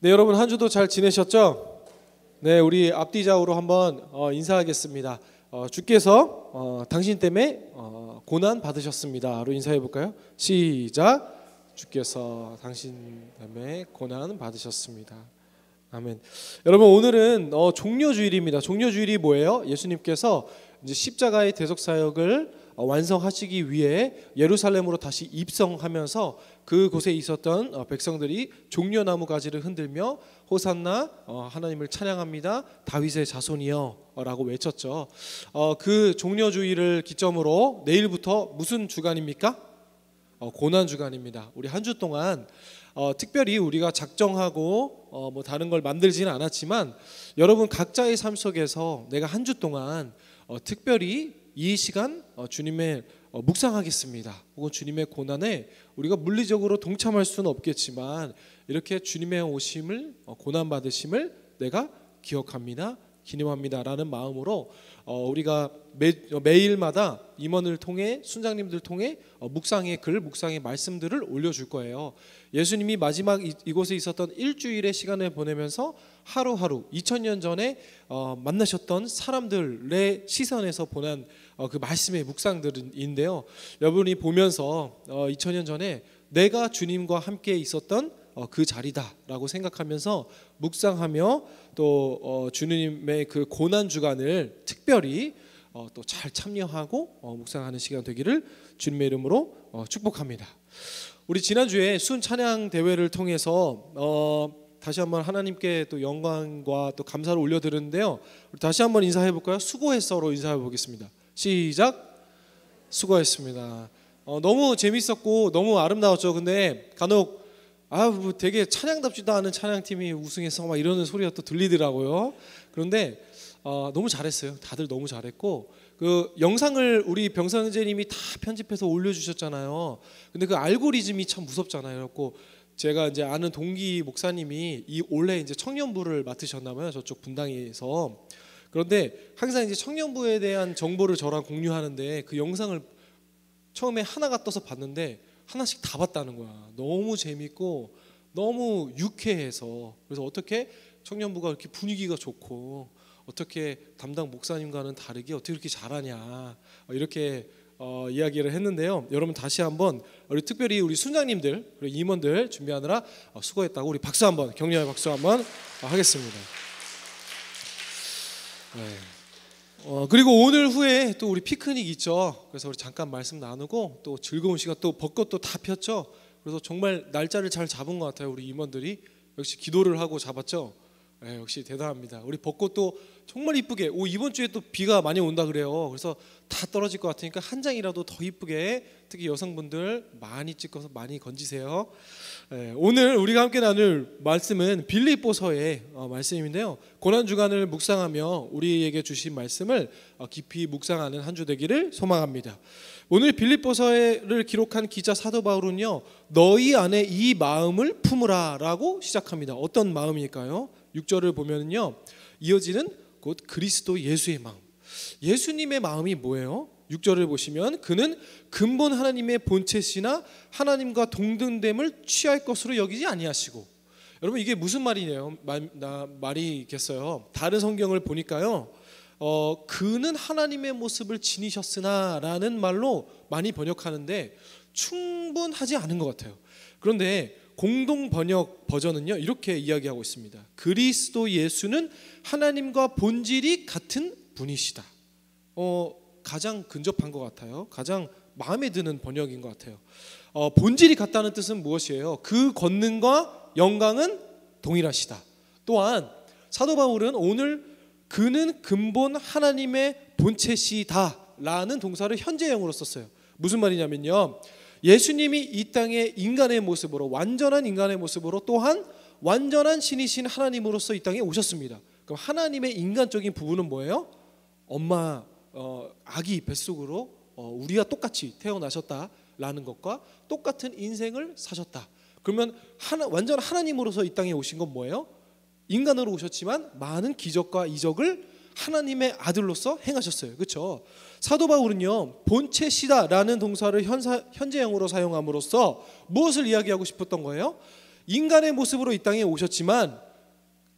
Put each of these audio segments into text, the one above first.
네, 여러분 한 주도 잘 지내셨죠? 네, 우리 앞뒤좌우로 한번 인사하겠습니다. 주께서 당신 때문에 고난 받으셨습니다로 인사해 볼까요? 시작. 주께서 당신 때문에 고난 받으셨습니다. 아멘. 여러분 오늘은 종려주일입니다. 종려주일이 뭐예요? 예수님께서 이제 십자가의 대속 사역을 완성하시기 위해 예루살렘으로 다시 입성하면서 그곳에 있었던 백성들이 종려나무 가지를 흔들며 호산나 하나님을 찬양합니다. 다윗의 자손이여 라고 외쳤죠. 그 종려주일을 기점으로 내일부터 무슨 주간입니까? 고난주간입니다. 우리 한 주 동안 특별히 우리가 작정하고 뭐 다른 걸 만들지는 않았지만 여러분 각자의 삶 속에서 내가 한 주 동안 특별히 이 시간 주님의 묵상하겠습니다. 혹은 주님의 고난에 우리가 물리적으로 동참할 수는 없겠지만 이렇게 주님의 오심을 고난 받으심을 내가 기억합니다. 기념합니다라는 마음으로 우리가 매일마다 임원을 통해 순장님들 통해 묵상의 글, 묵상의 말씀들을 올려줄 거예요. 예수님이 마지막 이곳에 있었던 일주일의 시간을 보내면서 하루하루 2000년 전에 만나셨던 사람들의 시선에서 보낸 그 말씀의 묵상들인데요. 여러분이 보면서 2000년 전에 내가 주님과 함께 있었던 그 자리다라고 생각하면서 묵상하며 또 주님의 그 고난 주간을 특별히 또 잘 참여하고 묵상하는 시간 되기를 주님의 이름으로 축복합니다. 우리 지난주에 순 찬양 대회를 통해서 다시 한번 하나님께 또 영광과 또 감사를 올려드렸는데요. 우리 다시 한번 인사해 볼까요? 수고했어로 인사해 보겠습니다. 시작. 수고했습니다. 너무 재밌었고 너무 아름다웠죠. 근데 간혹 뭐 되게 찬양답지도 않은 찬양팀이 우승해서 막 이러는 소리가 또 들리더라고요. 그런데 너무 잘했어요. 다들 너무 잘했고 그 영상을 우리 병상제님이 다 편집해서 올려주셨잖아요. 근데 그 알고리즘이 참 무섭잖아요. 그래갖고 제가 이제 아는 동기 목사님이 이 올해 이제 청년부를 맡으셨나봐요. 저쪽 분당에서. 그런데 항상 이제 청년부에 대한 정보를 저랑 공유하는데 그 영상을 처음에 하나가 떠서 봤는데 하나씩 다 봤다는 거야. 너무 재밌고 너무 유쾌해서. 그래서 어떻게 청년부가 이렇게 분위기가 좋고 어떻게 담당 목사님과는 다르게 어떻게 이렇게 잘하냐 이렇게 이야기를 했는데요. 여러분 다시 한번 우리 특별히 우리 순장님들 그리고 임원들 준비하느라 수고했다고 우리 박수 한번 격려의 박수 한번 하겠습니다. 네. 그리고 오늘 후에 또 우리 피크닉 있죠. 그래서 우리 잠깐 말씀 나누고 또 즐거운 시간 또 벚꽃도 다 폈죠. 그래서 정말 날짜를 잘 잡은 것 같아요. 우리 임원들이 역시 기도를 하고 잡았죠. 네, 역시 대단합니다. 우리 벚꽃도 정말 이쁘게 이번 주에 또 비가 많이 온다 그래요. 그래서 다 떨어질 것 같으니까 한 장이라도 더 이쁘게 특히 여성분들 많이 찍어서 많이 건지세요. 네, 오늘 우리가 함께 나눌 말씀은 빌립보서의 말씀인데요. 고난주간을 묵상하며 우리에게 주신 말씀을 깊이 묵상하는 한 주 되기를 소망합니다. 오늘 빌립보서를 기록한 기자 사도 바울은요, 너희 안에 이 마음을 품으라 라고 시작합니다. 어떤 마음일까요? 6절을 보면요, 이어지는 곧 그리스도 예수의 마음. 예수님의 마음이 뭐예요? 6절을 보시면 그는 근본 하나님의 본체시나 하나님과 동등됨을 취할 것으로 여기지 아니하시고. 여러분 이게 무슨 말이네요? 말이겠어요. 다른 성경을 보니까요, 그는 하나님의 모습을 지니셨으나 라는 말로 많이 번역하는데 충분하지 않은 것 같아요. 그런데 공동 번역 버전은요 이렇게 이야기하고 있습니다. 그리스도 예수는 하나님과 본질이 같은 분이시다. 가장 근접한 것 같아요. 가장 마음에 드는 번역인 것 같아요. 본질이 같다는 뜻은 무엇이에요? 그 권능과 영광은 동일하시다. 또한 사도 바울은 오늘 그는 근본 하나님의 본체시다 라는 동사를 현재형으로 썼어요. 무슨 말이냐면요, 예수님이 이 땅에 인간의 모습으로, 완전한 인간의 모습으로, 또한 완전한 신이신 하나님으로서 이 땅에 오셨습니다. 그럼 하나님의 인간적인 부분은 뭐예요? 엄마 아기 뱃속으로 우리와 똑같이 태어나셨다라는 것과 똑같은 인생을 사셨다. 그러면 완전 하나님으로서 이 땅에 오신 건 뭐예요? 인간으로 오셨지만 많은 기적과 이적을 하나님의 아들로서 행하셨어요. 그렇죠? 사도 바울은요, 본체시다라는 동사를 현재형으로 사용함으로써 무엇을 이야기하고 싶었던 거예요? 인간의 모습으로 이 땅에 오셨지만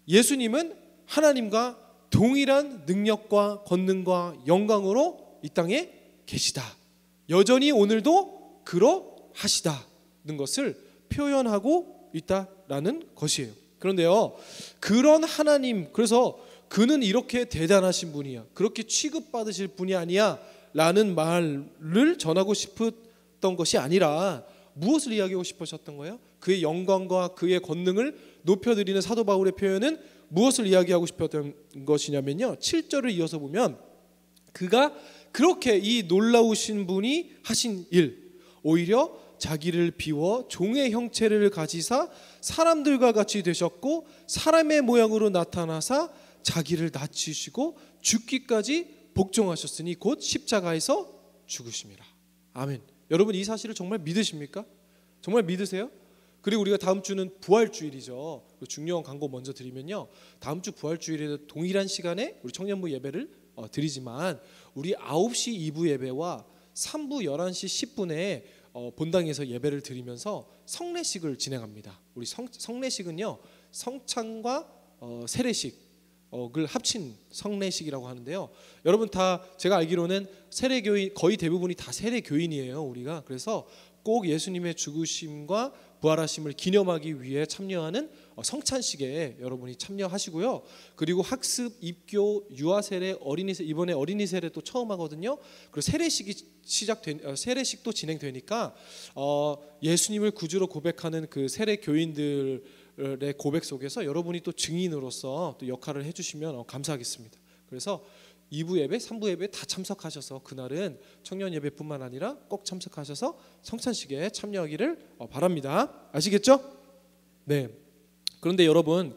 예수님은 하나님과 동일한 능력과 권능과 영광으로 이 땅에 계시다. 여전히 오늘도 그러하시다는 것을 표현하고 있다라는 것이에요. 그런데요, 그런 하나님, 그래서 그는 이렇게 대단하신 분이야, 그렇게 취급받으실 분이 아니야 라는 말을 전하고 싶었던 것이 아니라 무엇을 이야기하고 싶으셨던 거예요? 그의 영광과 그의 권능을 높여드리는 사도 바울의 표현은 무엇을 이야기하고 싶었던 것이냐면요, 7절을 이어서 보면 그가 그렇게 이 놀라우신 분이 하신 일, 오히려 자기를 비워 종의 형체를 가지사 사람들과 같이 되셨고 사람의 모양으로 나타나사 자기를 낮추시고 죽기까지 복종하셨으니 곧 십자가에서 죽으심이라. 아멘. 여러분, 이 사실을 정말 믿으십니까? 정말 믿으세요? 그리고 우리가 다음 주는 부활주일이죠. 중요한 광고 먼저 드리면요, 다음 주 부활주일에도 동일한 시간에 우리 청년부 예배를 드리지만 우리 9시 2부 예배와 3부 11시 10분에 본당에서 예배를 드리면서 성례식을 진행합니다. 우리 성례식은요, 성찬과 세례식을 합친 성례식이라고 하는데요. 여러분 다 제가 알기로는 세례교인, 거의 대부분이 다 세례교인이에요, 우리가. 그래서 꼭 예수님의 죽으심과 부활하심을 기념하기 위해 참여하는 성찬식에 여러분이 참여하시고요. 그리고 학습, 입교, 유아세례, 어린이세례, 이번에 어린이 세례 또 처음 하거든요. 그리고 세례식도 진행되니까 예수님을 구주로 고백하는 그 세례 교인들의 고백 속에서 여러분이 또 증인으로서 또 역할을 해주시면 감사하겠습니다. 그래서 2부 예배, 3부 예배 다 참석하셔서 그날은 청년 예배뿐만 아니라 꼭 참석하셔서 성찬식에 참여하기를 바랍니다. 아시겠죠? 네. 그런데 여러분,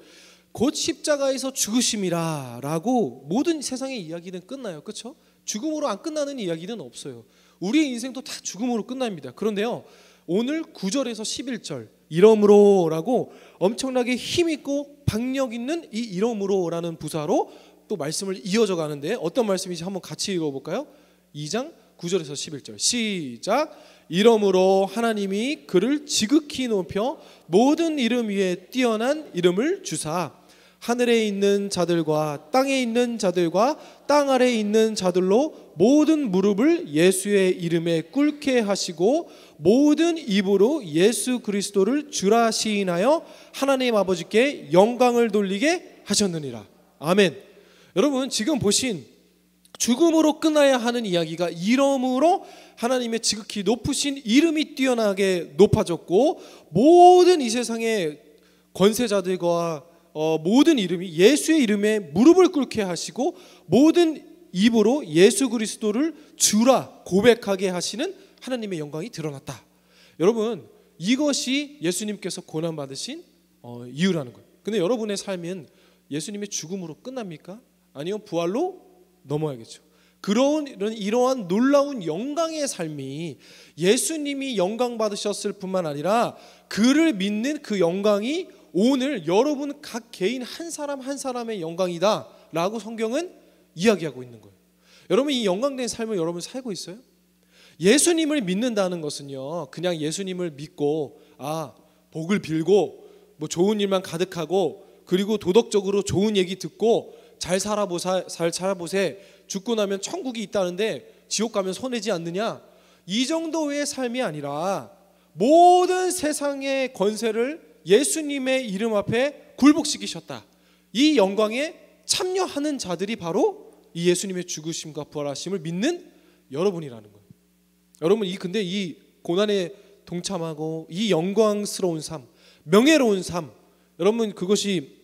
곧 십자가에서 죽으심이라 라고 모든 세상의 이야기는 끝나요. 그렇죠? 죽음으로 안 끝나는 이야기는 없어요. 우리의 인생도 다 죽음으로 끝납니다. 그런데요, 오늘 9절에서 11절 이러므로 라고 엄청나게 힘있고 박력 있는 이 이러므로 라는 부사로 또 말씀을 이어져 가는데 어떤 말씀인지 한번 같이 읽어볼까요? 2장 9절에서 11절 시작. 이러므로 하나님이 그를 지극히 높여 모든 이름 위에 뛰어난 이름을 주사 하늘에 있는 자들과 땅에 있는 자들과 땅 아래에 있는 자들로 모든 무릎을 예수의 이름에 꿇게 하시고 모든 입으로 예수 그리스도를 주라 시인하여 하나님 아버지께 영광을 돌리게 하셨느니라. 아멘. 여러분, 지금 보신 죽음으로 끝나야 하는 이야기가 이러므로 하나님의 지극히 높으신 이름이 뛰어나게 높아졌고 모든 이 세상의 권세자들과 모든 이름이 예수의 이름에 무릎을 꿇게 하시고 모든 입으로 예수 그리스도를 주라 고백하게 하시는 하나님의 영광이 드러났다. 여러분, 이것이 예수님께서 고난받으신 이유라는 거예요. 근데 여러분의 삶은 예수님의 죽음으로 끝납니까? 아니요, 부활로 넘어야겠죠. 이러한 놀라운 영광의 삶이 예수님이 영광 받으셨을 뿐만 아니라 그를 믿는 그 영광이 오늘 여러분 각 개인 한 사람 한 사람의 영광이다 라고 성경은 이야기하고 있는 거예요. 여러분, 이 영광된 삶을 여러분 살고 있어요? 예수님을 믿는다는 것은요, 그냥 예수님을 믿고 복을 빌고 뭐 좋은 일만 가득하고 그리고 도덕적으로 좋은 얘기 듣고 잘 살아보세, 죽고 나면 천국이 있다는데 지옥 가면 손해지 않느냐, 이 정도의 삶이 아니라 모든 세상의 권세를 예수님의 이름 앞에 굴복시키셨다. 이 영광에 참여하는 자들이 바로 이 예수님의 죽으심과 부활하심을 믿는 여러분이라는 거예요. 여러분, 근데 이 고난에 동참하고 이 영광스러운 삶, 명예로운 삶, 여러분 그것이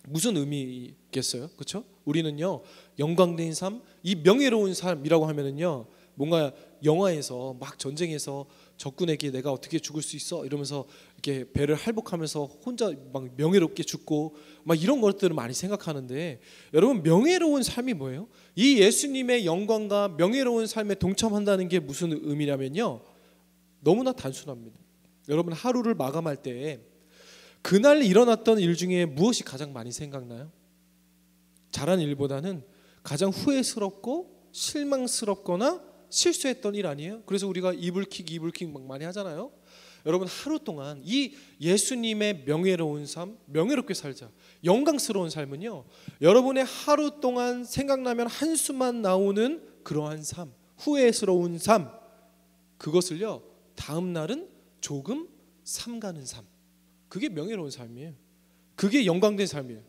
무슨 의미겠어요? 그렇죠? 우리는요, 영광된 삶, 이 명예로운 삶이라고 하면은요, 뭔가 영화에서 막 전쟁에서 적군에게 내가 어떻게 죽을 수 있어 이러면서 이렇게 배를 할복하면서 혼자 막 명예롭게 죽고 막 이런 것들을 많이 생각하는데, 여러분, 명예로운 삶이 뭐예요? 이 예수님의 영광과 명예로운 삶에 동참한다는 게 무슨 의미냐면요, 너무나 단순합니다. 여러분, 하루를 마감할 때 그날 일어났던 일 중에 무엇이 가장 많이 생각나요? 잘한 일보다는 가장 후회스럽고 실망스럽거나 실수했던 일 아니에요? 그래서 우리가 이불킥 막 많이 하잖아요. 여러분 하루 동안 이 예수님의 명예로운 삶, 명예롭게 살자, 영광스러운 삶은요, 여러분의 하루 동안 생각나면 한숨만 나오는 그러한 삶, 후회스러운 삶, 그것을요 다음 날은 조금 삼가는 삶, 그게 명예로운 삶이에요. 그게 영광된 삶이에요.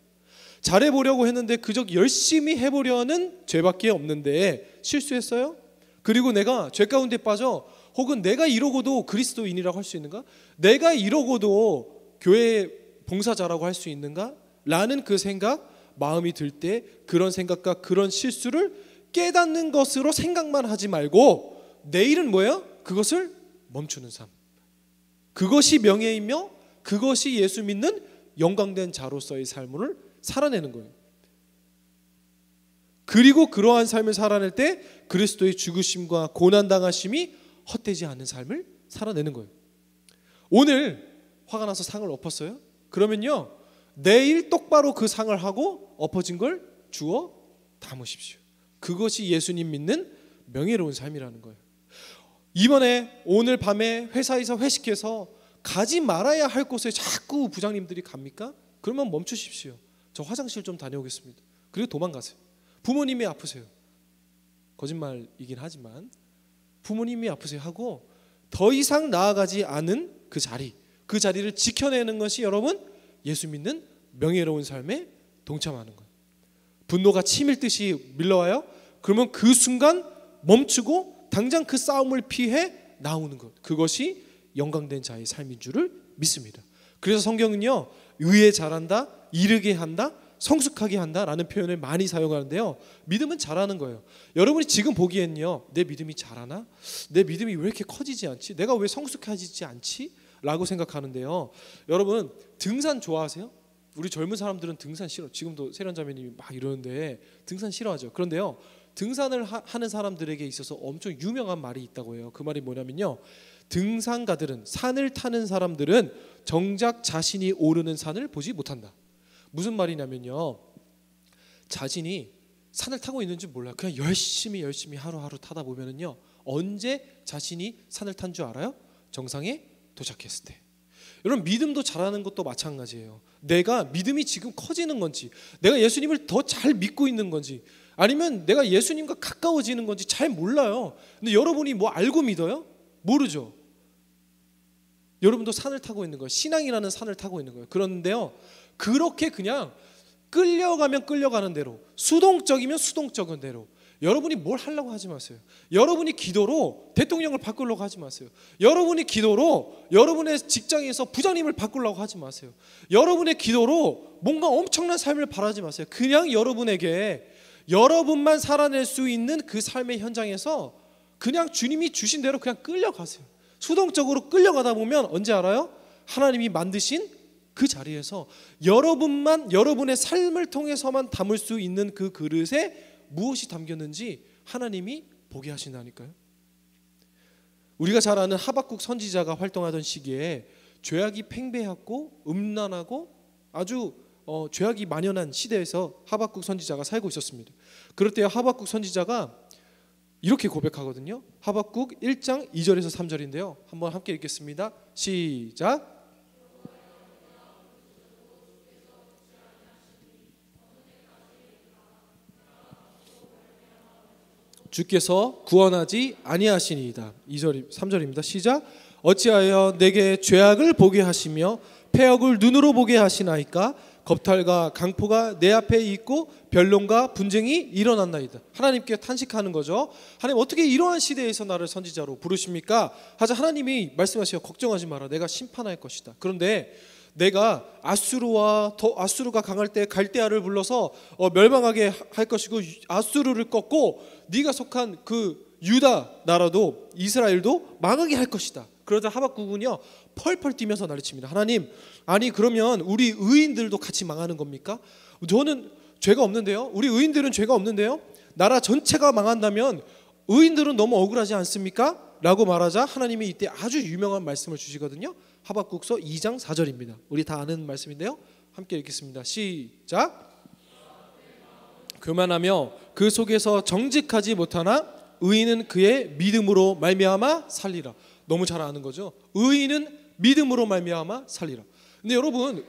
잘해보려고 했는데 그저 열심히 해보려는 죄밖에 없는데 실수했어요? 그리고 내가 죄 가운데 빠져 혹은 내가 이러고도 그리스도인이라고 할 수 있는가? 내가 이러고도 교회 봉사자라고 할 수 있는가? 라는 그 생각, 마음이 들 때 그런 생각과 그런 실수를 깨닫는 것으로 생각만 하지 말고 내일은 뭐예요? 그것을 멈추는 삶. 그것이 명예이며 그것이 예수 믿는 영광된 자로서의 삶을 살아내는 거예요. 그리고 그러한 삶을 살아낼 때 그리스도의 죽으심과 고난당하심이 헛되지 않은 삶을 살아내는 거예요. 오늘 화가 나서 상을 엎었어요? 그러면요 내일 똑바로 그 상을 하고 엎어진 걸 주워 담으십시오. 그것이 예수님 믿는 명예로운 삶이라는 거예요. 이번에 오늘 밤에 회사에서 회식해서 가지 말아야 할 곳에 자꾸 부장님들이 갑니까? 그러면 멈추십시오. 저 화장실 좀 다녀오겠습니다. 그리고 도망가세요. 부모님이 아프세요. 거짓말이긴 하지만 부모님이 아프세요 하고 더 이상 나아가지 않은 그 자리를 지켜내는 것이 여러분 예수 믿는 명예로운 삶에 동참하는 거예요. 분노가 치밀듯이 밀려와요. 그러면 그 순간 멈추고 당장 그 싸움을 피해 나오는 것, 그것이 영광된 자의 삶인 줄을 믿습니다. 그래서 성경은요 의에 잘한다, 이르게 한다, 성숙하게 한다라는 표현을 많이 사용하는데요, 믿음은 잘하는 거예요. 여러분이 지금 보기엔요 내 믿음이 잘하나? 내 믿음이 왜 이렇게 커지지 않지? 내가 왜 성숙해지지 않지? 라고 생각하는데요, 여러분 등산 좋아하세요? 우리 젊은 사람들은 등산 싫어. 지금도 세련자매님이 막 이러는데 등산 싫어하죠. 그런데요 등산을 하는 사람들에게 있어서 엄청 유명한 말이 있다고 해요. 그 말이 뭐냐면요, 등산가들은, 산을 타는 사람들은 정작 자신이 오르는 산을 보지 못한다. 무슨 말이냐면요, 자신이 산을 타고 있는지 몰라요. 그냥 열심히 하루하루 타다 보면은요 언제 자신이 산을 탄 줄 알아요? 정상에 도착했을 때. 여러분 믿음도 잘하는 것도 마찬가지예요. 내가 믿음이 지금 커지는 건지, 내가 예수님을 더 잘 믿고 있는 건지, 아니면 내가 예수님과 가까워지는 건지 잘 몰라요. 근데 여러분이 뭐 알고 믿어요? 모르죠. 여러분도 산을 타고 있는 거예요. 신앙이라는 산을 타고 있는 거예요. 그런데요 그렇게 그냥 끌려가면 끌려가는 대로, 수동적이면 수동적인 대로, 여러분이 뭘 하려고 하지 마세요. 여러분이 기도로 대통령을 바꾸려고 하지 마세요. 여러분이 기도로 여러분의 직장에서 부장님을 바꾸려고 하지 마세요. 여러분의 기도로 뭔가 엄청난 삶을 바라지 마세요. 그냥 여러분에게 여러분만 살아낼 수 있는 그 삶의 현장에서 그냥 주님이 주신 대로 그냥 끌려가세요. 수동적으로 끌려가다 보면 언제 알아요? 하나님이 만드신 그 자리에서 여러분만, 여러분의 삶을 통해서만 담을 수 있는 그 그릇에 무엇이 담겼는지 하나님이 보게 하신다니까요. 우리가 잘 아는 하박국 선지자가 활동하던 시기에 죄악이 팽배하고 음란하고 아주 죄악이 만연한 시대에서 하박국 선지자가 살고 있었습니다. 그럴 때 하박국 선지자가 이렇게 고백하거든요. 하박국 1장 2절에서 3절인데요. 한번 함께 읽겠습니다. 시작. 주께서 구원하지 아니하시니이다. 2절 3절입니다. 시작. 어찌하여 내게 죄악을 보게 하시며 패역을 눈으로 보게 하시나이까? 겁탈과 강포가 내 앞에 있고 변론과 분쟁이 일어났나이다. 하나님께 탄식하는 거죠. 하나님 어떻게 이러한 시대에서 나를 선지자로 부르십니까? 하자 하나님이 말씀하시어 걱정하지 마라. 내가 심판할 것이다. 그런데 내가 아수르가 강할 때 갈대아를 불러서 멸망하게 할 것이고 아수르를 꺾고 네가 속한 그 유다 나라도 이스라엘도 망하게 할 것이다. 그러자 하박국은요 펄펄 뛰면서 난리칩니다. 하나님, 아니 그러면 우리 의인들도 같이 망하는 겁니까? 저는 죄가 없는데요. 우리 의인들은 죄가 없는데요. 나라 전체가 망한다면 의인들은 너무 억울하지 않습니까? 라고 말하자 하나님이 이때 아주 유명한 말씀을 주시거든요. 하박국서 2장 4절입니다. 우리 다 아는 말씀인데요. 함께 읽겠습니다. 시작. 교만하며 그 속에서 정직하지 못하나 의인은 그의 믿음으로 말미암아 살리라. 너무 잘 아는 거죠. 의인은 믿음으로 말미암아 살리라. 근데 여러분,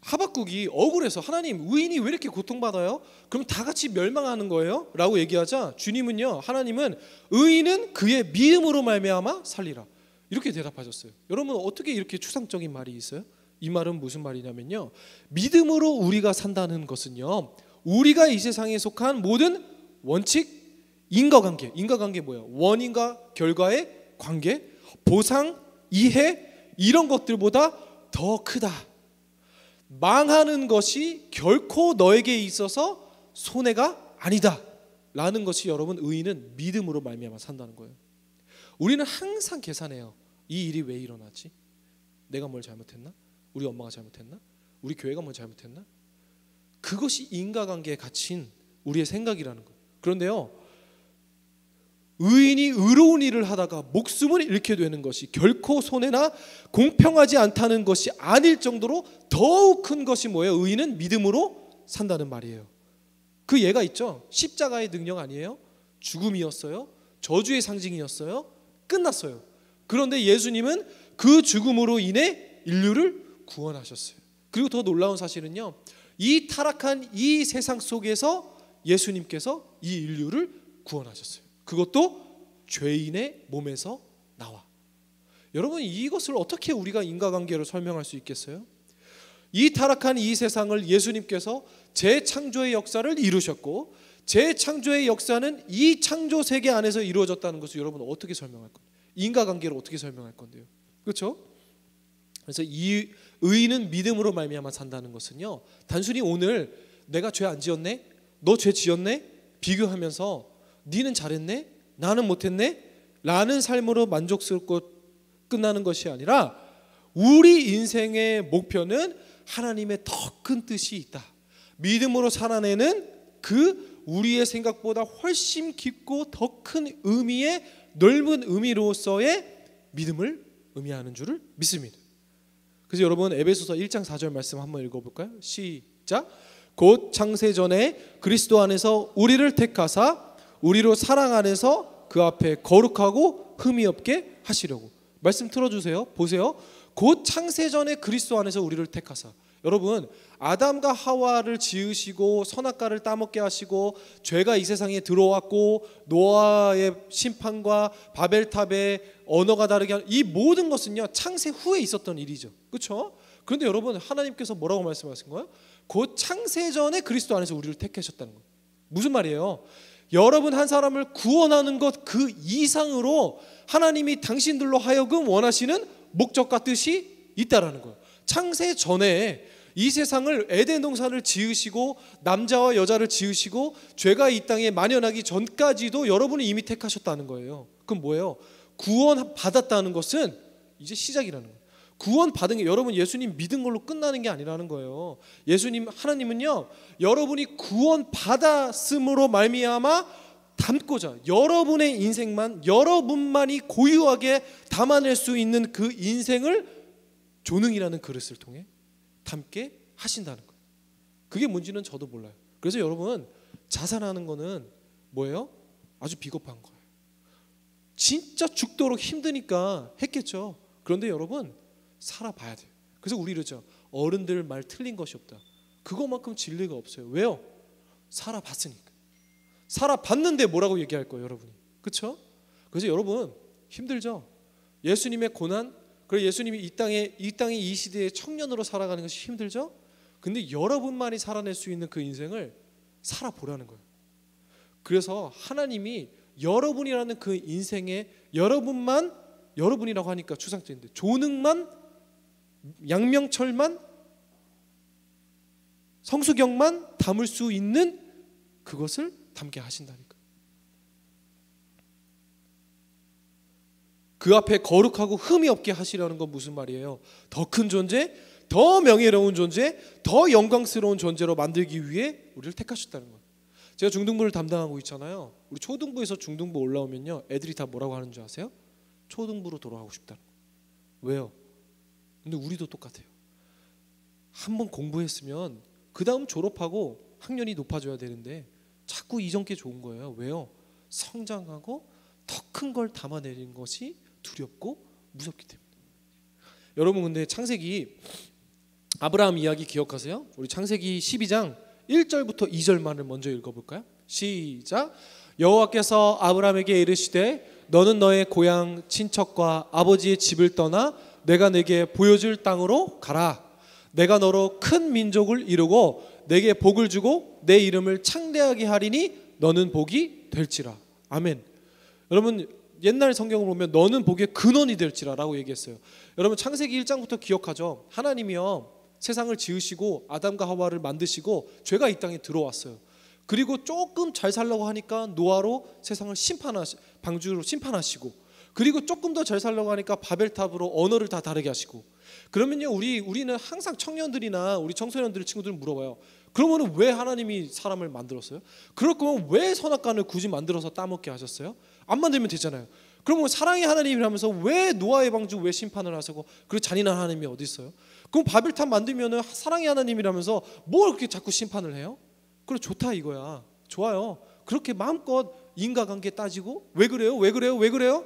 하박국이 억울해서 하나님, 의인이 왜 이렇게 고통받아요? 그럼 다 같이 멸망하는 거예요? 라고 얘기하자 주님은요, 하나님은 의인은 그의 믿음으로 말미암아 살리라, 이렇게 대답하셨어요. 여러분, 어떻게 이렇게 추상적인 말이 있어요? 이 말은 무슨 말이냐면요, 믿음으로 우리가 산다는 것은요, 우리가 이 세상에 속한 모든 원칙, 인과관계, 인과관계 뭐예요? 원인과 결과의 관계, 보상, 이해, 이런 것들보다 더 크다. 망하는 것이 결코 너에게 있어서 손해가 아니다 라는 것이, 여러분, 의인은 믿음으로 말미암아 산다는 거예요. 우리는 항상 계산해요. 이 일이 왜 일어났지? 내가 뭘 잘못했나? 우리 엄마가 잘못했나? 우리 교회가 뭘 잘못했나? 그것이 인과관계에 갇힌 우리의 생각이라는 거예요. 그런데요, 의인이 의로운 일을 하다가 목숨을 잃게 되는 것이 결코 손해나 공평하지 않다는 것이 아닐 정도로 더욱 큰 것이 뭐예요? 의인은 믿음으로 산다는 말이에요. 그 예가 있죠. 십자가의 능력 아니에요? 죽음이었어요. 저주의 상징이었어요. 끝났어요. 그런데 예수님은 그 죽음으로 인해 인류를 구원하셨어요. 그리고 더 놀라운 사실은요, 이 타락한 이 세상 속에서 예수님께서 이 인류를 구원하셨어요. 그것도 죄인의 몸에서 나와. 여러분, 이것을 어떻게 우리가 인과관계로 설명할 수 있겠어요? 이 타락한 이 세상을 예수님께서 재창조의 역사를 이루셨고, 재창조의 역사는 이 창조 세계 안에서 이루어졌다는 것을 여러분 어떻게 설명할 건데요? 인과관계로 어떻게 설명할 건데요? 그렇죠? 그래서 이 의인은 믿음으로 말미암아 산다는 것은요, 단순히 오늘 내가 죄 안 지었네? 너 죄 지었네? 비교하면서 니는 잘했네? 나는 못했네? 라는 삶으로 만족스럽고 끝나는 것이 아니라, 우리 인생의 목표는 하나님의 더 큰 뜻이 있다. 믿음으로 살아내는 그 우리의 생각보다 훨씬 깊고 더 큰 의미의 넓은 의미로서의 믿음을 의미하는 줄을 믿습니다. 그래서 여러분, 에베소서 1장 4절 말씀 한번 읽어볼까요? 시작. 곧 창세전에 그리스도 안에서 우리를 택하사 우리로 사랑 안에서 그 앞에 거룩하고 흠이 없게 하시려고. 말씀 틀어주세요. 보세요. 곧 창세전에 그리스도 안에서 우리를 택하사. 여러분, 아담과 하와를 지으시고 선악과를 따먹게 하시고 죄가 이 세상에 들어왔고 노아의 심판과 바벨탑의 언어가 다르게 하는 이 모든 것은요, 창세 후에 있었던 일이죠. 그렇죠? 그런데 여러분, 하나님께서 뭐라고 말씀하신 거예요? 곧 창세전에 그리스도 안에서 우리를 택하셨다는 거예요. 무슨 말이에요? 여러분 한 사람을 구원하는 것 그 이상으로 하나님이 당신들로 하여금 원하시는 목적과 뜻이 있다라는 거예요. 창세 전에 이 세상을 에덴 동산을 지으시고 남자와 여자를 지으시고 죄가 이 땅에 만연하기 전까지도 여러분이 이미 택하셨다는 거예요. 그럼 뭐예요? 구원 받았다는 것은 이제 시작이라는 거예요. 구원 받은 게 여러분 예수님 믿은 걸로 끝나는 게 아니라는 거예요. 예수님, 하나님은요, 여러분이 구원 받았음으로 말미암아 담고자, 여러분의 인생만, 여러분만이 고유하게 담아낼 수 있는 그 인생을 조능이라는 그릇을 통해 담게 하신다는 거예요. 그게 뭔지는 저도 몰라요. 그래서 여러분, 자살하는 거는 뭐예요? 아주 비겁한 거예요. 진짜 죽도록 힘드니까 했겠죠. 그런데 여러분, 살아봐야 돼요. 그래서 우리 이러죠. 어른들 말 틀린 것이 없다. 그것만큼 진리가 없어요. 왜요? 살아봤으니까. 살아봤는데 뭐라고 얘기할 거예요, 여러분이. 그렇죠? 그래서 여러분, 힘들죠? 예수님의 고난, 그리고 예수님이 이 땅에 이 시대의 청년으로 살아가는 것이 힘들죠? 근데 여러분만이 살아낼 수 있는 그 인생을 살아보라는 거예요. 그래서 하나님이 여러분이라는 그 인생에 여러분만, 여러분이라고 하니까 추상적인데 조능만, 양명철만, 성수경만 담을 수 있는 그것을 담게 하신다니까. 그 앞에 거룩하고 흠이 없게 하시려는 건 무슨 말이에요? 더 큰 존재, 더 명예로운 존재, 더 영광스러운 존재로 만들기 위해 우리를 택하셨다는 거예요. 제가 중등부를 담당하고 있잖아요. 우리 초등부에서 중등부 올라오면요, 애들이 다 뭐라고 하는 줄 아세요? 초등부로 돌아가고 싶다는 거예요. 왜요? 근데 우리도 똑같아요. 한번 공부했으면 그 다음 졸업하고 학년이 높아져야 되는데 자꾸 이전 게 좋은 거예요. 왜요? 성장하고 더 큰 걸 담아내는 것이 두렵고 무섭기 때문에. 여러분 근데 창세기 아브라함 이야기 기억하세요? 우리 창세기 12장 1절부터 2절만을 먼저 읽어볼까요? 시작. 여호와께서 아브라함에게 이르시되 너는 너의 고향 친척과 아버지의 집을 떠나 내가 내게 보여줄 땅으로 가라. 내가 너로 큰 민족을 이루고 내게 복을 주고 내 이름을 창대하게 하리니 너는 복이 될지라. 아멘. 여러분 옛날 성경을 보면 너는 복의 근원이 될지라 라고 얘기했어요. 여러분 창세기 1장부터 기억하죠? 하나님이요 세상을 지으시고 아담과 하와를 만드시고 죄가 이 땅에 들어왔어요. 그리고 조금 잘 살려고 하니까 노아로 세상을 방주로 심판하시고, 그리고 조금 더 잘 살려고 하니까 바벨탑으로 언어를 다 다르게 하시고. 그러면요 우리는 항상 청년들이나 우리 청소년들 친구들 물어봐요. 그러면 왜 하나님이 사람을 만들었어요? 그럴 거면 왜 선악과를 굳이 만들어서 따먹게 하셨어요? 안 만들면 되잖아요. 그러면 사랑의 하나님이라면서 왜 노아의 방주 왜 심판을 하시고 그리고 잔인한 하나님이 어디 있어요? 그럼 바벨탑 만들면은 사랑의 하나님이라면서 뭘 그렇게 자꾸 심판을 해요? 그래 좋다 이거야. 좋아요. 그렇게 마음껏 인과관계 따지고 왜 그래요? 왜 그래요? 왜 그래요?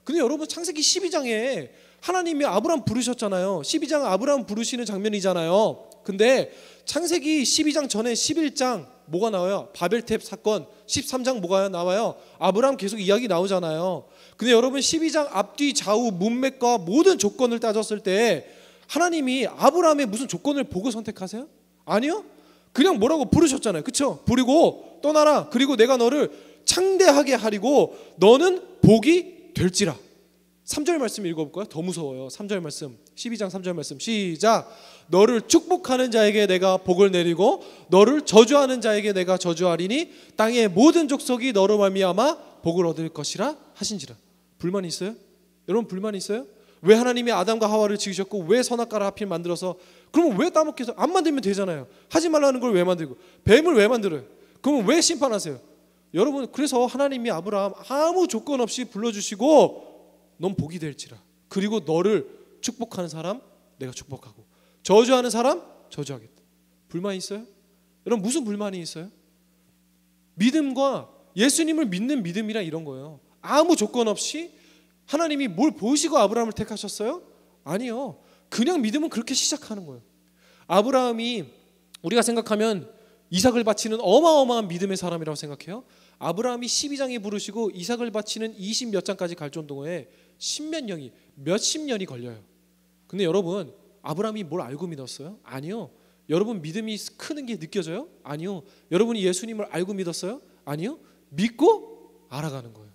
근데 여러분 창세기 12장에 하나님이 아브라함 부르셨잖아요. 12장 아브라함 부르시는 장면이잖아요. 근데 창세기 12장 전에 11장 뭐가 나와요? 바벨탑 사건. 13장 뭐가 나와요? 아브라함 계속 이야기 나오잖아요. 근데 여러분 12장 앞뒤 좌우 문맥과 모든 조건을 따졌을 때 하나님이 아브라함의 무슨 조건을 보고 선택하세요? 아니요. 그냥 뭐라고 부르셨잖아요. 그렇죠? 부르고 떠나라. 그리고 내가 너를 창대하게 하리고 너는 복이 될지라. 3절 말씀 읽어볼까요? 더 무서워요. 3절 말씀 12장 3절 말씀 시작. 너를 축복하는 자에게 내가 복을 내리고 너를 저주하는 자에게 내가 저주하리니 땅의 모든 족속이 너로 말미암아 복을 얻을 것이라 하신지라. 불만이 있어요? 여러분 불만이 있어요? 왜 하나님이 아담과 하와를 지으셨고 왜 선악과를 하필 만들어서, 그러면 왜 따먹게 해서 안 만들면 되잖아요. 하지 말라는 걸 왜 만들고 뱀을 왜 만들어요? 그러면 왜 심판하세요? 여러분 그래서 하나님이 아브라함 아무 조건 없이 불러주시고 넌 복이 될지라. 그리고 너를 축복하는 사람 내가 축복하고 저주하는 사람 저주하겠다. 불만이 있어요? 여러분 무슨 불만이 있어요? 믿음과 예수님을 믿는 믿음이란 이런 거예요. 아무 조건 없이 하나님이 뭘 보시고 아브라함을 택하셨어요? 아니요. 그냥 믿음은 그렇게 시작하는 거예요. 아브라함이 우리가 생각하면 이삭을 바치는 어마어마한 믿음의 사람이라고 생각해요. 아브라함이 12장에 부르시고 이삭을 바치는 20 몇 장까지 갈 정도에 십몇 년이 몇십 년이 걸려요. 근데 여러분 아브라함이 뭘 알고 믿었어요? 아니요. 여러분 믿음이 크는 게 느껴져요? 아니요. 여러분이 예수님을 알고 믿었어요? 아니요. 믿고 알아가는 거예요.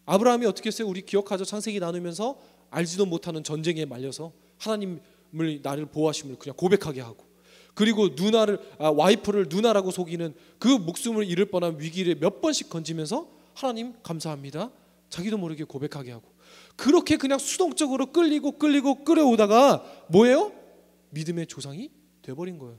아브라함이 어떻게 했어요? 우리 기억하죠? 창세기 나누면서 알지도 못하는 전쟁에 말려서 하나님을 나를 보호하심을 그냥 고백하게 하고, 그리고 와이프를 누나라고 속이는 그 목숨을 잃을 뻔한 위기를 몇 번씩 건지면서 하나님 감사합니다 자기도 모르게 고백하게 하고, 그렇게 그냥 수동적으로 끌리고 끌어오다가 뭐예요? 믿음의 조상이 돼버린 거예요.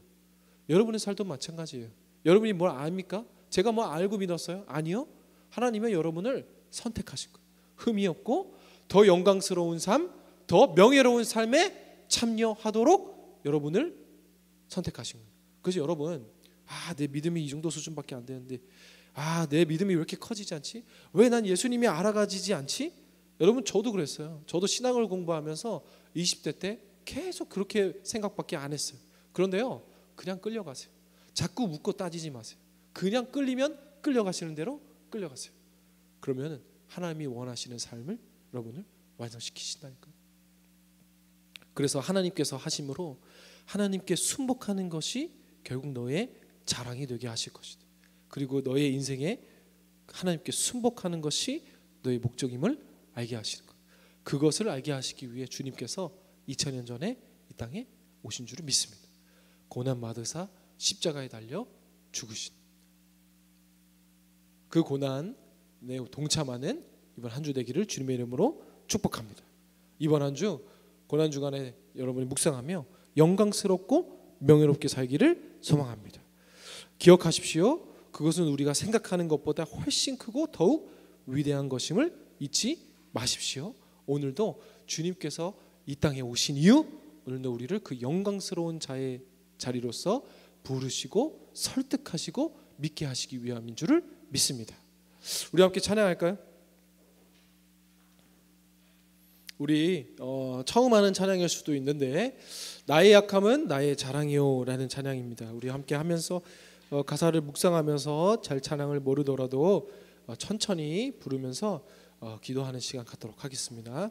여러분의 삶도 마찬가지예요. 여러분이 뭘 압니까? 제가 뭐 알고 믿었어요? 아니요. 하나님은 여러분을 선택하신 거예요. 흠이 없고 더 영광스러운 삶, 더 명예로운 삶에 참여하도록 여러분을 선택하신 거예요. 그래서 여러분 내 믿음이 이 정도 수준밖에 안 되는데 내 믿음이 왜 이렇게 커지지 않지? 왜 난 예수님이 알아가지지 않지? 여러분 저도 그랬어요. 저도 신앙을 공부하면서 20대 때 계속 그렇게 생각밖에 안 했어요. 그런데요 그냥 끌려가세요. 자꾸 묻고 따지지 마세요. 그냥 끌리면 끌려가시는 대로 끌려가세요. 그러면 하나님이 원하시는 삶을 여러분을 완성시키신다니까요. 그래서 하나님께서 하심으로 하나님께 순복하는 것이 결국 너의 자랑이 되게 하실 것이다. 그리고 너의 인생에 하나님께 순복하는 것이 너의 목적임을 알게 하시는 것. 그것을 알게 하시기 위해 주님께서 2000년 전에 이 땅에 오신 줄을 믿습니다. 고난 받으사 십자가에 달려 죽으신 그 고난에 동참하는 이번 한 주 되기를 주님의 이름으로 축복합니다. 이번 한 주 고난 주간에 여러분이 묵상하며 영광스럽고 명예롭게 살기를 소망합니다. 기억하십시오. 그것은 우리가 생각하는 것보다 훨씬 크고 더욱 위대한 것임을 잊지 마십시오. 오늘도 주님께서 이 땅에 오신 이유, 오늘도 우리를 그 영광스러운 자의 자리로서 부르시고 설득하시고 믿게 하시기 위함인 줄을 믿습니다. 우리 함께 찬양할까요? 우리 처음 하는 찬양일 수도 있는데 나의 약함은 나의 자랑이요 라는 찬양입니다. 우리 함께 하면서 가사를 묵상하면서 잘 찬양을 모르더라도 천천히 부르면서 기도하는 시간 갖도록 하겠습니다.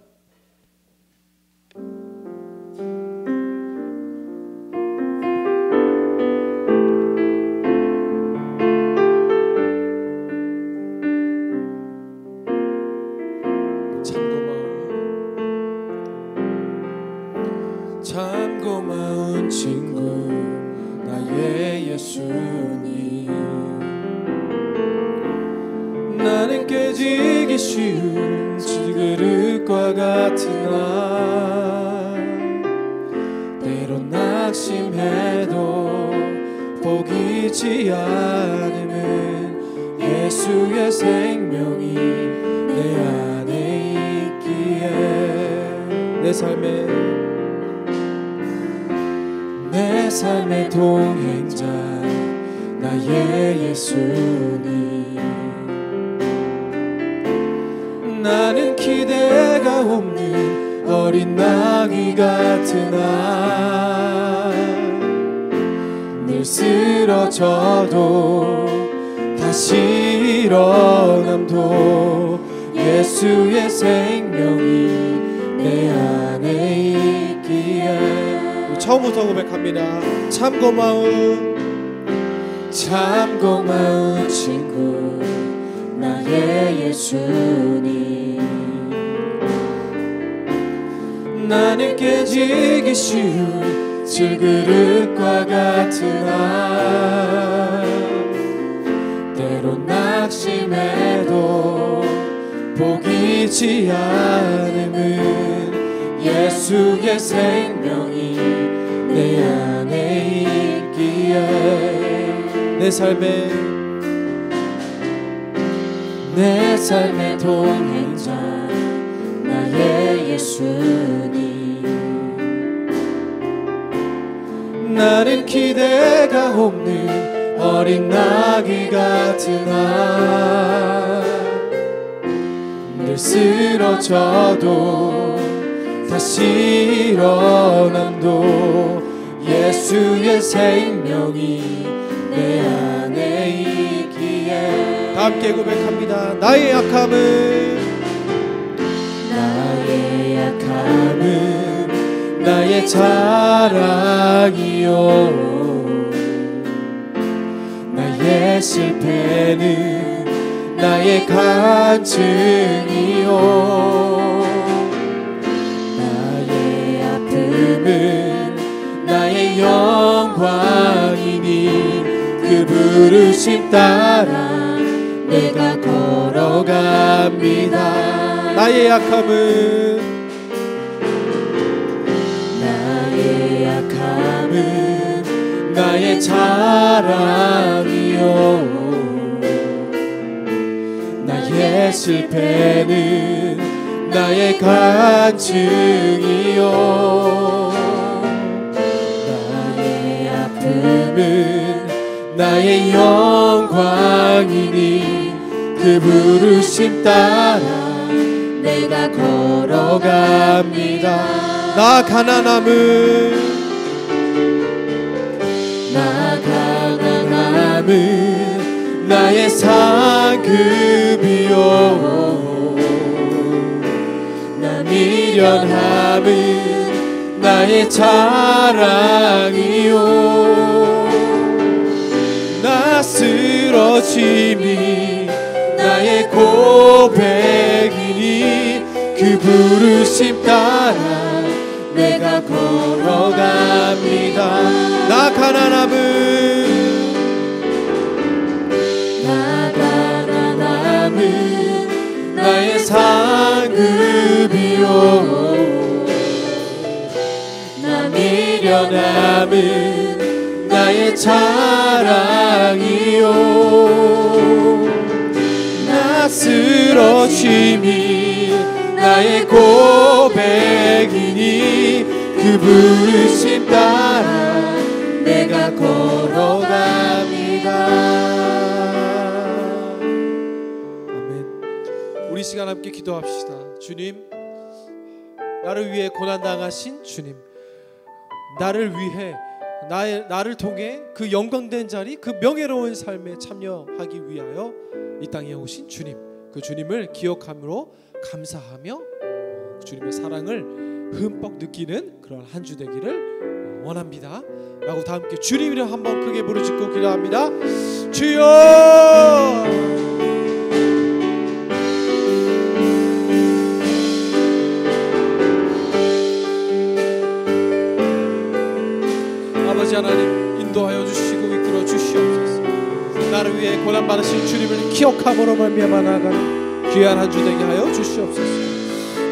참 고마운 친구 나의 예수님, 나는 깨지기 쉬운 질그릇과 같은 날, 때론 낙심해도 포기치 않음은 예수의 생명이 내 안에 있기에 내 삶의 동행자 나의 예수님, 나는 기대가 없는 어린 나귀 같은 늘 쓰러져도 다시 일어남도 예수의 생명이 내 안에 있기에 처음부터 고백합니다. 참 고마운 친구 나의 예수님, 나는 깨지기 쉬운 질그릇과 같은 때론 낙심해도 포기치 않음은 예수의 생명이 내 안에 있기에 내 삶의 동행자 나의 예수님, 나는 기대가 없는 어린 나귀 같은 늘 쓰러져도 다시 일어남도 예수의 생명이 내 안에 있기에 다 함께 고백합니다. 나의 약함은 나의 자랑이요, 나의 실패는 나의 간증이요, 나의 아픔은 나의 영광이니 그 부르심 따라 내가 걸어갑니다. 나의 약함은 나의 자랑이요, 나의 실패는 나의 간증이요, 나의 아픔은 나의 영광이니 그 부르심 따라 내가 걸어갑니다. 나 가난함은 나의 상급이요, 나 미련함은 나의 자랑이요, 나 쓰러짐이 나의 고백이니 그 부르심 따라 내가 걸어갑니다. 나 가난함은 나의 상급이요, 나 미련함은 나의 자랑이요, 나 쓰러짐이 나의 고백이니 그 부르심 따라 내가 걸어갑니다. 우리 시간 함께 기도합시다. 주님, 나를 위해 고난당하신 주님, 나를 위해 나를 통해 그 영광된 자리, 그 명예로운 삶에 참여하기 위하여 이 땅에 오신 주님, 그 주님을 기억함으로 감사하며 그 주님의 사랑을 흠뻑 느끼는 그런 한 주 되기를 원합니다 라고 다 함께 주님 이름 한번 크게 부르짖고 기도합니다. 주여, 아버지 하나님, 인도하여 주시고 이끌어 주시옵소서. 나를 위해 고난받으신 주님을 기억함으로 말미암아 나아가는 귀한 한 주 되게 하여 주시옵소서.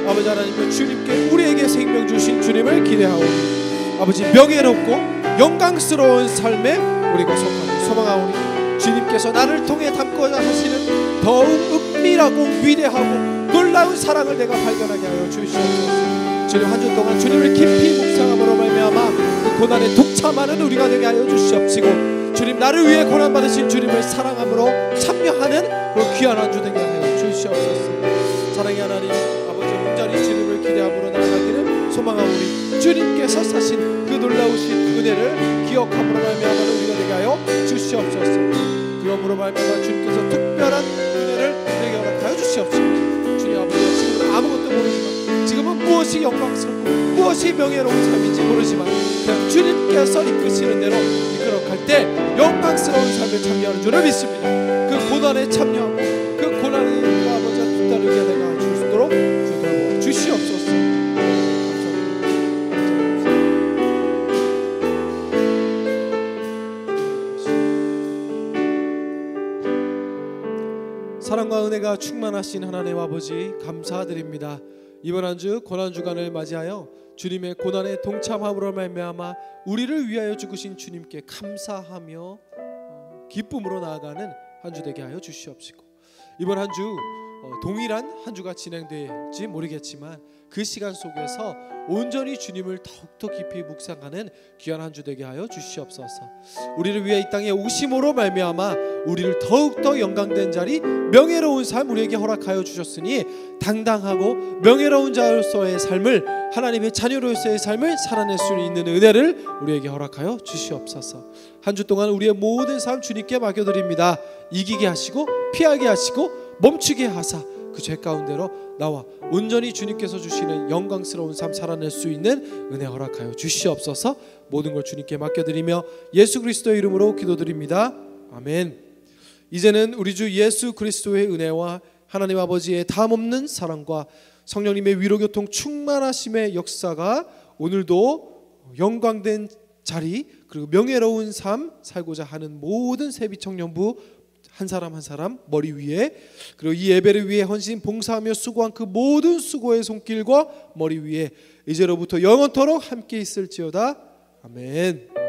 아버지 하나님, 주님께 우리에게 생명 주신 주님을 기대하오니 아버지 명예롭고 영광스러운 삶에 우리가 속하고 소망하오니 주님께서 나를 통해 담고자 하시는 더욱 은밀하고 위대하고 놀라운 사랑을 내가 발견하게 하여 주시옵소서. 주님, 한 주 동안 주님을 깊이 묵상함으로 말미암아 그 고난에 동참하는 우리가 되게 하여 주시옵시고, 주님, 나를 위해 고난받으신 주님을 사랑함으로 참여하는 그런 귀한 한 주 되게 하여 주시옵소서. 사랑의 하나님, 아버지 온전히 주님을 기대함으로 나아가기를 소망하오니 주님께서 사신 그 놀라우신 은혜를 기억함으로 말미암아 우리가 되게 하여 주시옵소서. 그러므로 말미암아 주님께서 특별한 은혜를 내게 허락하여 주시옵소서. 주님 아버지, 지금은 아무것도 모르지만, 지금은 무엇이 영광스럽고 무엇이 명예로운 삶인지 모르지만 그냥 주님께서 이끄시는 대로 이끌어갈 때 영광스러운 삶에 참여하는 줄을 믿습니다. 그 고난에 참여하고 그 고난에 아버지가 뒤따르게 되게 주시도록 주여 주시옵소서. 사랑과 은혜가 충만하신 하나님 아버지, 감사드립니다. 이번 한 주 고난 주간을 맞이하여 주님의 고난에 동참함으로 말미암아 우리를 위하여 죽으신 주님께 감사하며 기쁨으로 나아가는 한 주 되게 하여 주시옵시고, 이번 한 주 동일한 한 주가 진행될지 모르겠지만 그 시간 속에서 온전히 주님을 더욱더 깊이 묵상하는 귀한 한 주 되게 하여 주시옵소서. 우리를 위해 이 땅에 오심으로 말미암아 우리를 더욱더 영광된 자리, 명예로운 삶 우리에게 허락하여 주셨으니 당당하고 명예로운 자로서의 삶을, 하나님의 자녀로서의 삶을 살아낼 수 있는 은혜를 우리에게 허락하여 주시옵소서. 한 주 동안 우리의 모든 삶 주님께 맡겨드립니다. 이기게 하시고 피하게 하시고 멈추게 하사 그 죄 가운데로 나와 온전히 주님께서 주시는 영광스러운 삶 살아낼 수 있는 은혜 허락하여 주시옵소서. 모든 걸 주님께 맡겨드리며 예수 그리스도의 이름으로 기도드립니다. 아멘. 이제는 우리 주 예수 그리스도의 은혜와 하나님 아버지의 다함없는 사랑과 성령님의 위로교통 충만하심의 역사가 오늘도 영광된 자리, 그리고 명예로운 삶 살고자 하는 모든 세비 청년부 한 사람 한 사람 머리 위에, 그리고 이 예배를 위해 헌신 봉사하며 수고한 그 모든 수고의 손길과 머리 위에 이제로부터 영원토록 함께 있을지어다. 아멘.